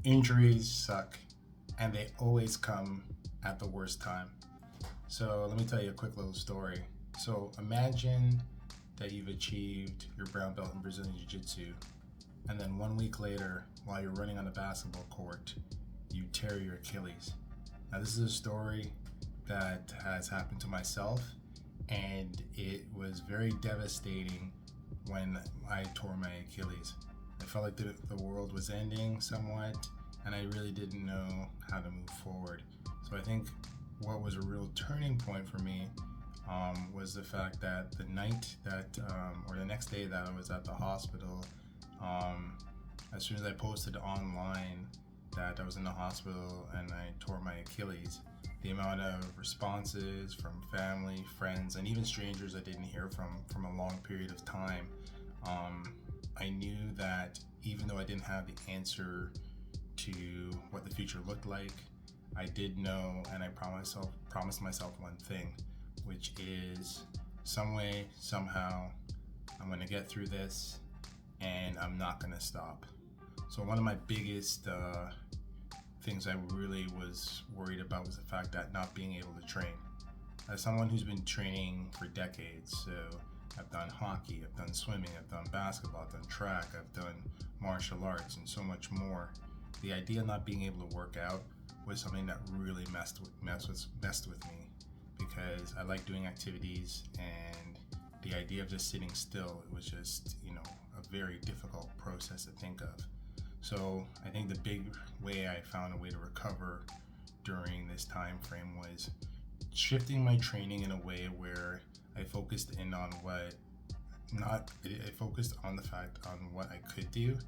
Injuries suck, and they always come at the worst time. So let me tell you a quick little story. So imagine that you've achieved your brown belt in Brazilian Jiu Jitsu, and then 1 week later, while you're running on a basketball court, you tear your Achilles. Now, this is a story that has happened to myself, and it was very devastating when I tore my Achilles. I felt like the world was ending somewhat, and I really didn't know how to move forward. So I think what was a real turning point for me was the fact that the night that, or the next day that I was at the hospital, um, as soon as I posted online that I was in the hospital and I tore my Achilles, the amount of responses from family, friends, and even strangers I didn't hear from a long period of time, I knew that even though I didn't have the answer to what the future looked like, I did know, and I promised myself one thing, which is some way, somehow, I'm gonna get through this, and I'm not gonna stop. So one of my biggest things I really was worried about was the fact that not being able to train. As someone who's been training for decades, so I've done hockey, I've done swimming, I've done basketball, I've done track, I've done martial arts, and so much more. The idea of not being able to work out was something that really messed with me, because I like doing activities, and the idea of just sitting still, it was just, a very difficult process to think of. So I think the big way I found a way to recover during this time frame was shifting my training in a way where I focused in on I focused on the fact on what I could do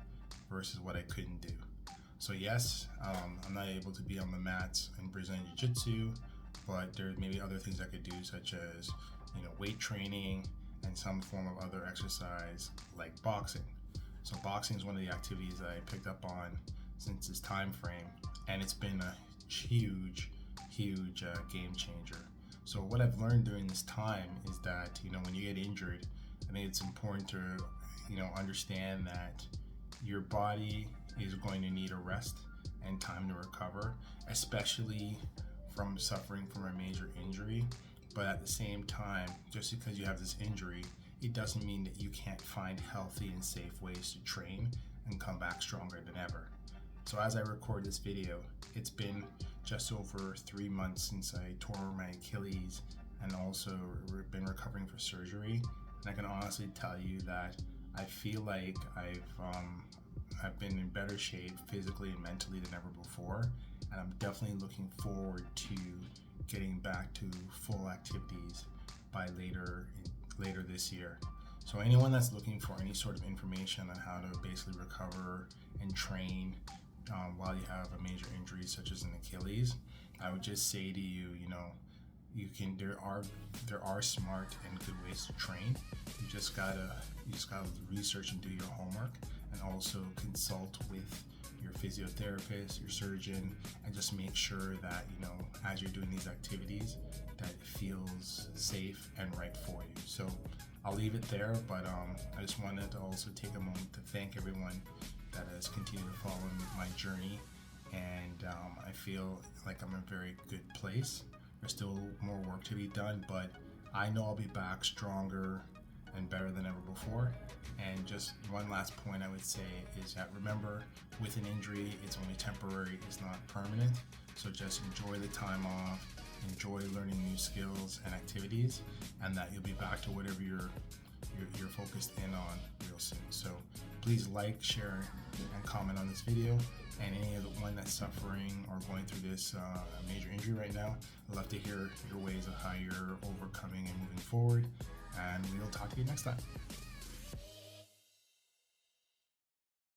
versus what I couldn't do. So yes, I'm not able to be on the mats in Brazilian Jiu Jitsu, but there may be other things I could do, such as weight training and some form of other exercise like boxing. So boxing is one of the activities that I picked up on since this time frame, and it's been a huge, huge game changer. So what I've learned during this time is that when you get injured, I think it's important to understand that your body is going to need a rest and time to recover, especially from suffering from a major injury. But at the same time, just because you have this injury, it doesn't mean that you can't find healthy and safe ways to train and come back stronger than ever. So as I record this video, it's been just over 3 months since I tore my Achilles and also been recovering for surgery. And I can honestly tell you that I feel like I've been in better shape physically and mentally than ever before, and I'm definitely looking forward to getting back to full activities by later this year. So anyone that's looking for any sort of information on how to basically recover and train while you have a major injury such as an Achilles, I would just say to you, there are smart and good ways to train. You just gotta research and do your homework, and also consult with your physiotherapist, your surgeon, and just make sure that as you're doing these activities, that it feels safe and right for you. So I'll leave it there, but I just wanted to also take a moment to thank everyone that has continued to follow my journey, and I feel like I'm in a very good place. There's still more work to be done, but I know I'll be back stronger and better than ever before. And just one last point I would say is that, remember, with an injury, it's only temporary, it's not permanent. So just enjoy the time off, enjoy learning new skills and activities, and that you'll be back to whatever you're focused in on real soon. So please like, share, and comment on this video. And any of the one that's suffering or going through this major injury right now, I'd love to hear your ways of how you're overcoming and moving forward. And we'll talk to you next time.